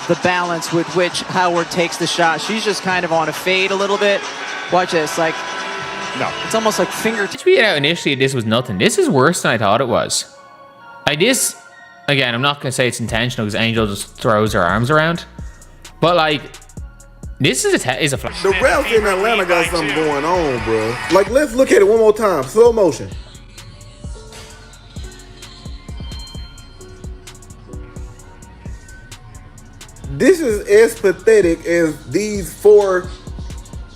the balance with which Howard takes the shot. She's just kind of on a fade a little bit. Watch this, like, no, it's almost like fingertips. Tweeted out initially this was nothing. This is worse than I thought it was. Like this, again, I'm not going to say it's intentional because Angel just throws her arms around. But like, this is a flash. The refs in Atlanta got something going on, bro. Like, let's look at it one more time. Slow motion. This is as pathetic as these four,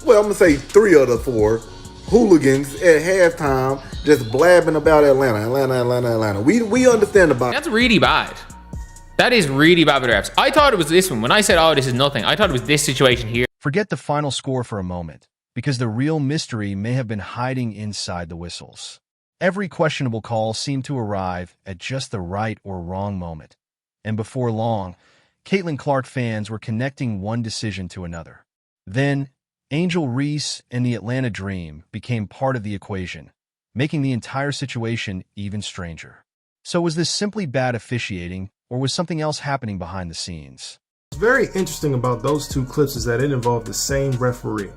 well, I'm going to say 3 of the 4 hooligans at halftime just blabbing about Atlanta. We understand about That's really bad. That is really bad with the refs. I thought it was this one. When I said, oh, this is nothing, I thought it was this situation here. Forget the final score for a moment, because the real mystery may have been hiding inside the whistles. Every questionable call seemed to arrive at just the right or wrong moment. And before long, Caitlin Clark fans were connecting one decision to another. Then, Angel Reese and the Atlanta Dream became part of the equation, making the entire situation even stranger. So was this simply bad officiating, or was something else happening behind the scenes? What's very interesting about those 2 clips is that it involved the same referee.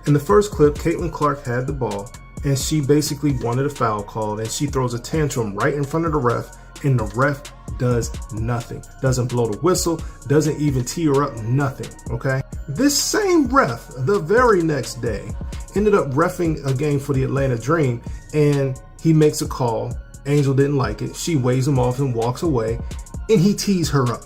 In the first clip, Caitlin Clark had the ball, and she basically wanted a foul called, and she throws a tantrum right in front of the ref, and the ref does nothing. Doesn't blow the whistle, doesn't even tee her up, nothing, okay? This same ref, the very next day, ended up reffing a game for the Atlanta Dream, and he makes a call. Angel didn't like it. She waves him off and walks away, and he tees her up.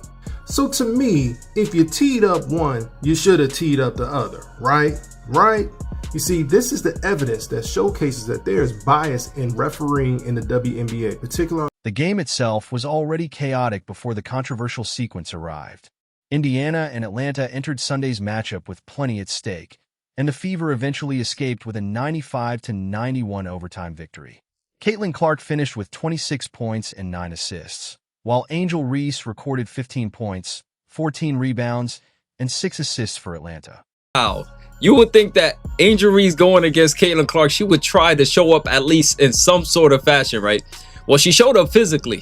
So to me, if you teed up one, you should have teed up the other, right? Right? You see, this is the evidence that showcases that there is bias in refereeing in the WNBA, particularly. The game itself was already chaotic before the controversial sequence arrived. Indiana and Atlanta entered Sunday's matchup with plenty at stake, and the Fever eventually escaped with a 95-91 overtime victory. Caitlin Clark finished with 26 points and 9 assists, while Angel Reese recorded 15 points, 14 rebounds, and 6 assists for Atlanta. Wow. You would think that Angel Reese going against Caitlin Clark, she would try to show up at least in some sort of fashion, right? Well, she showed up physically.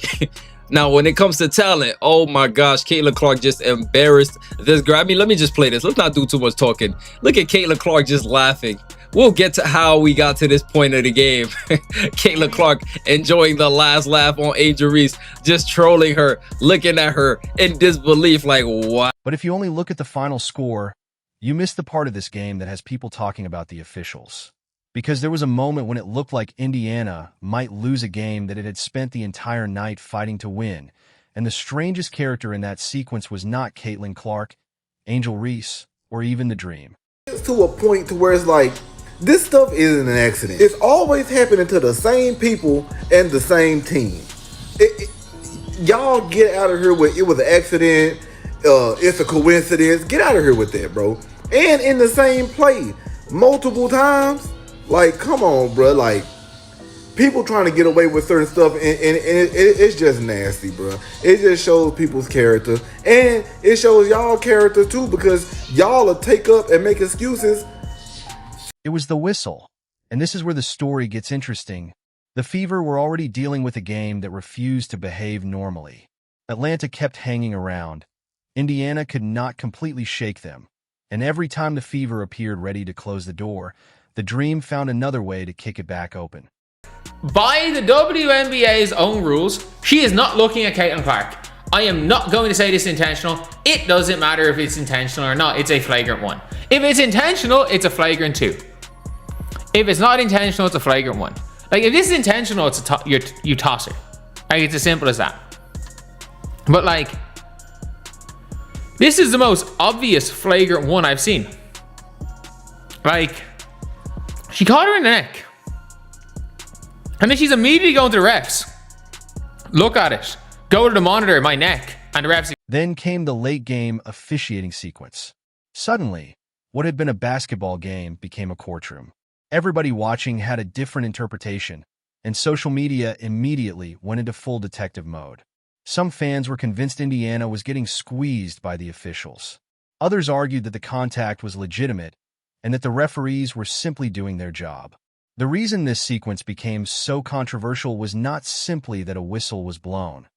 Now, when it comes to talent, oh my gosh, Caitlin Clark just embarrassed this girl. I mean, let me just play this. Let's not do too much talking. Look at Caitlin Clark just laughing. We'll get to how we got to this point of the game. Caitlin Clark enjoying the last laugh on Angel Reese, just trolling her, looking at her in disbelief like, what? But if you only look at the final score, you miss the part of this game that has people talking about the officials. Because there was a moment when it looked like Indiana might lose a game that it had spent the entire night fighting to win, and the strangest character in that sequence was not Caitlin Clark, Angel Reese, or even the Dream. it's to a point to where it's like, this stuff isn't an accident. It's always happening to the same people and the same team. Y'all get out of here with it was an accident, it's a coincidence. Get out of here with that, bro. And in the same play multiple times. Like, come on, bro. Like, people trying to get away with certain stuff, and it's just nasty, bro. It just shows people's character, and it shows y'all character too, because y'all will take up and make excuses. It was the whistle, and this is where the story gets interesting. The Fever were already dealing with a game that refused to behave normally. Atlanta kept hanging around. Indiana could not completely shake them, and every time the Fever appeared ready to close the door, the Dream found another way to kick it back open. By the WNBA's own rules, she is not looking at Caitlin Clark. I am not going to say this is intentional. It doesn't matter if it's intentional or not. It's a flagrant 1. If it's intentional, it's a flagrant 2. If it's not intentional, it's a flagrant 1. Like, if this is intentional, it's you toss her. Like, it's as simple as that. But like, this is the most obvious flagrant 1 I've seen. Like, she caught her in the neck. And then she's immediately going to the refs. Look at it. Go to the monitor, my neck. And the refs. Then came the late game officiating sequence. Suddenly, what had been a basketball game became a courtroom. Everybody watching had a different interpretation, and social media immediately went into full detective mode. Some fans were convinced Indiana was getting squeezed by the officials. Others argued that the contact was legitimate and that the referees were simply doing their job. The reason this sequence became so controversial was not simply that a whistle was blown.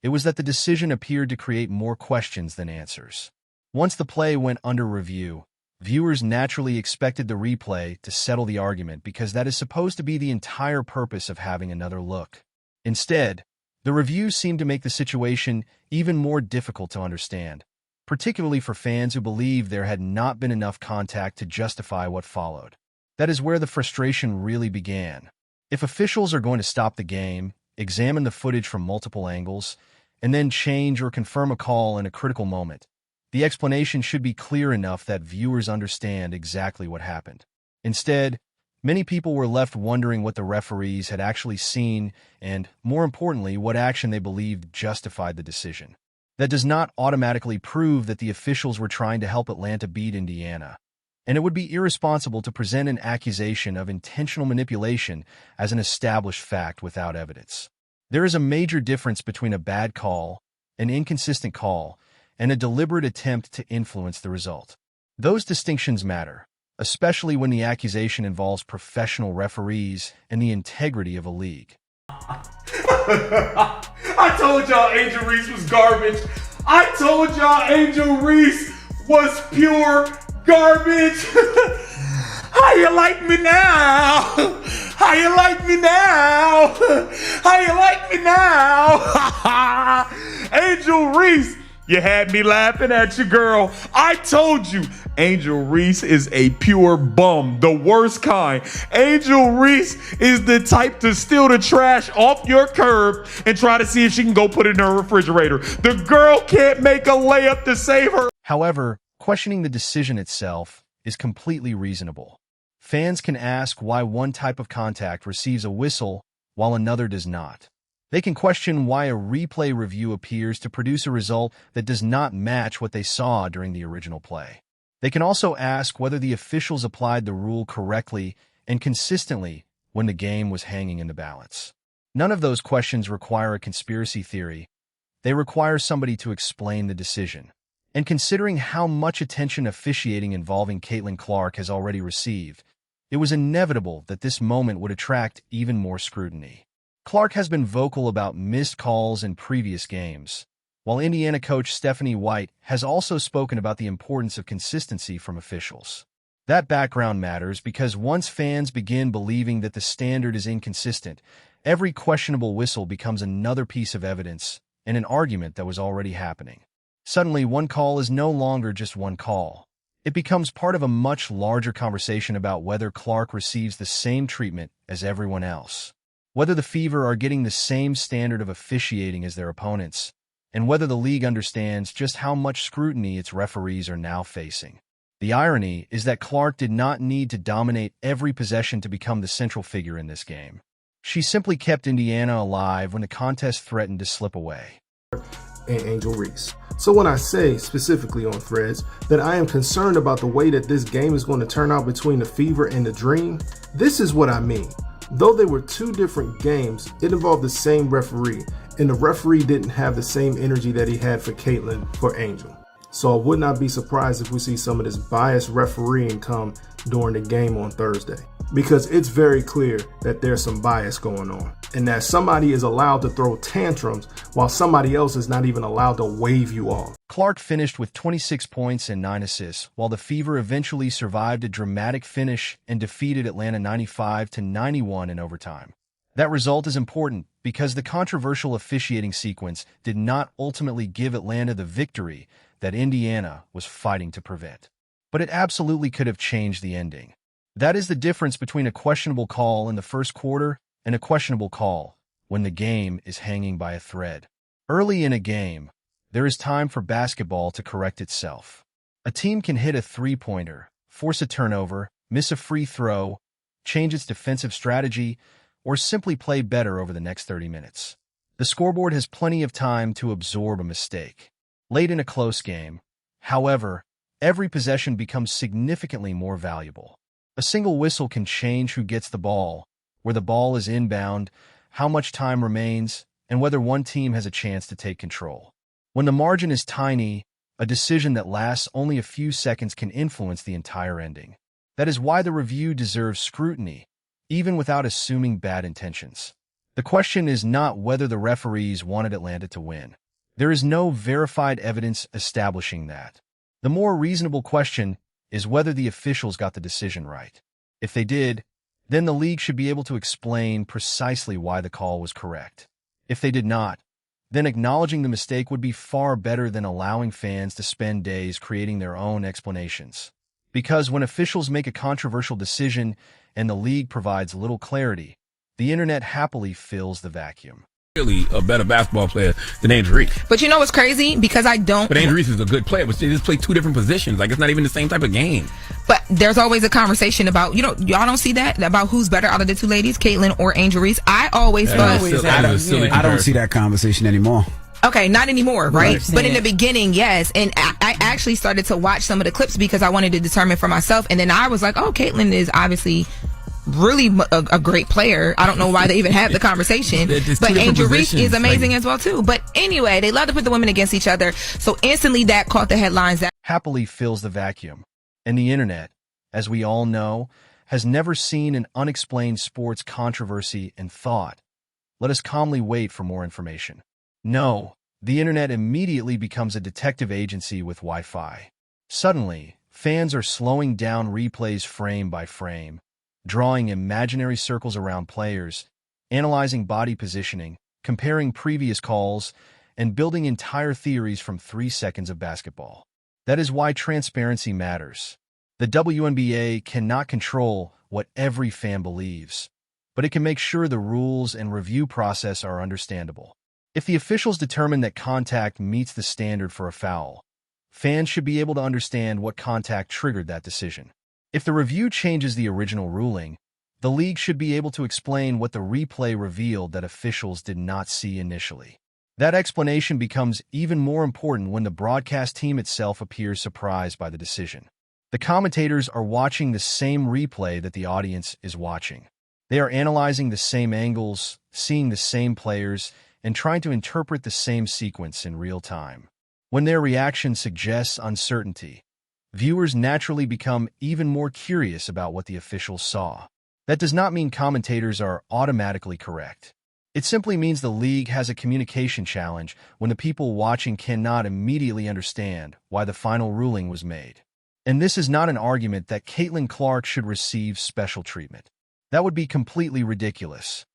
It was that the decision appeared to create more questions than answers. Once the play went under review, viewers naturally expected the replay to settle the argument because that is supposed to be the entire purpose of having another look. Instead, the review seemed to make the situation even more difficult to understand, particularly for fans who believed there had not been enough contact to justify what followed. That is where the frustration really began. If officials are going to stop the game, examine the footage from multiple angles, and then change or confirm a call in a critical moment, the explanation should be clear enough that viewers understand exactly what happened. Instead, many people were left wondering what the referees had actually seen and, more importantly, what action they believed justified the decision. That does not automatically prove that the officials were trying to help Atlanta beat Indiana, and it would be irresponsible to present an accusation of intentional manipulation as an established fact without evidence. There is a major difference between a bad call, an inconsistent call, and a deliberate attempt to influence the result. Those distinctions matter, especially when the accusation involves professional referees and the integrity of a league. I told y'all Angel Reese was garbage. I told y'all Angel Reese was pure garbage. How you like me now? How you like me now? How you like me now? Angel Reese, you had me laughing at you, girl. I told you, Angel Reese is a pure bum, the worst kind. Angel Reese is the type to steal the trash off your curb and try to see if she can go put it in her refrigerator. The girl can't make a layup to save her. However, questioning the decision itself is completely reasonable. Fans can ask why one type of contact receives a whistle while another does not. They can question why a replay review appears to produce a result that does not match what they saw during the original play. They can also ask whether the officials applied the rule correctly and consistently when the game was hanging in the balance. None of those questions require a conspiracy theory. They require somebody to explain the decision. And considering how much attention officiating involving Caitlin Clark has already received, it was inevitable that this moment would attract even more scrutiny. Clark has been vocal about missed calls in previous games, while Indiana coach Stephanie White has also spoken about the importance of consistency from officials. That background matters because once fans begin believing that the standard is inconsistent, every questionable whistle becomes another piece of evidence and an argument that was already happening. Suddenly, one call is no longer just one call. It becomes part of a much larger conversation about whether Clark receives the same treatment as everyone else, whether the Fever are getting the same standard of officiating as their opponents, and whether the league understands just how much scrutiny its referees are now facing. The irony is that Clark did not need to dominate every possession to become the central figure in this game. She simply kept Indiana alive when the contest threatened to slip away. And Angel Reese. So when I say, specifically on Threads, that I am concerned about the way that this game is going to turn out between the Fever and the Dream, this is what I mean. Though they were two different games, it involved the same referee, and the referee didn't have the same energy that he had for Caitlin for Angel. So I would not be surprised if we see some of this biased refereeing come during the game on Thursday, because it's very clear that there's some bias going on and that somebody is allowed to throw tantrums while somebody else is not even allowed to wave you off. Clark finished with 26 points and 9 assists, while the Fever eventually survived a dramatic finish and defeated Atlanta 95-91 in overtime. That result is important because the controversial officiating sequence did not ultimately give Atlanta the victory that Indiana was fighting to prevent. But it absolutely could have changed the ending. That is the difference between a questionable call in the first quarter and a questionable call when the game is hanging by a thread. Early in a game, there is time for basketball to correct itself. A team can hit a three-pointer, force a turnover, miss a free throw, change its defensive strategy, or simply play better over the next 30 minutes. The scoreboard has plenty of time to absorb a mistake. Late in a close game, however, every possession becomes significantly more valuable. A single whistle can change who gets the ball, where the ball is inbound, how much time remains, and whether one team has a chance to take control. When the margin is tiny, a decision that lasts only a few seconds can influence the entire ending. That is why the review deserves scrutiny, even without assuming bad intentions. The question is not whether the referees wanted Atlanta to win. There is no verified evidence establishing that. The more reasonable question is whether the officials got the decision right. If they did, then the league should be able to explain precisely why the call was correct. If they did not, then acknowledging the mistake would be far better than allowing fans to spend days creating their own explanations. Because when officials make a controversial decision and the league provides little clarity, the internet happily fills the vacuum. Really a better basketball player than Angel Reese. But you know what's crazy? Because I don't. But Angel Reese is a good player, but they just play two different positions. Like, it's not even the same type of game. But there's always a conversation about, y'all don't see that? About who's better out of the two ladies, Caitlyn or Angel Reese. I always thought. I don't see that conversation anymore. Okay, not anymore, right? But in the beginning, yes. And I actually started to watch some of the clips because I wanted to determine for myself. And then I was like, oh, Caitlyn is obviously really a great player. I don't know why they even had the conversation. But Angel Reese is amazing as well, too. But anyway, they love to put the women against each other. So instantly that caught the headlines. That happily fills the vacuum. And the internet, as we all know, has never seen an unexplained sports controversy and thought, let us calmly wait for more information. No, the internet immediately becomes a detective agency with Wi-Fi. Suddenly, fans are slowing down replays frame by frame, drawing imaginary circles around players, analyzing body positioning, comparing previous calls, and building entire theories from 3 seconds of basketball. That is why transparency matters. The WNBA cannot control what every fan believes, but it can make sure the rules and review process are understandable. If the officials determine that contact meets the standard for a foul, fans should be able to understand what contact triggered that decision. If the review changes the original ruling, the league should be able to explain what the replay revealed that officials did not see initially. That explanation becomes even more important when the broadcast team itself appears surprised by the decision. The commentators are watching the same replay that the audience is watching. They are analyzing the same angles, seeing the same players, and trying to interpret the same sequence in real time. When their reaction suggests uncertainty, viewers naturally become even more curious about what the officials saw. That does not mean commentators are automatically correct. It simply means the league has a communication challenge when the people watching cannot immediately understand why the final ruling was made. And this is not an argument that Caitlyn Clark should receive special treatment. That would be completely ridiculous.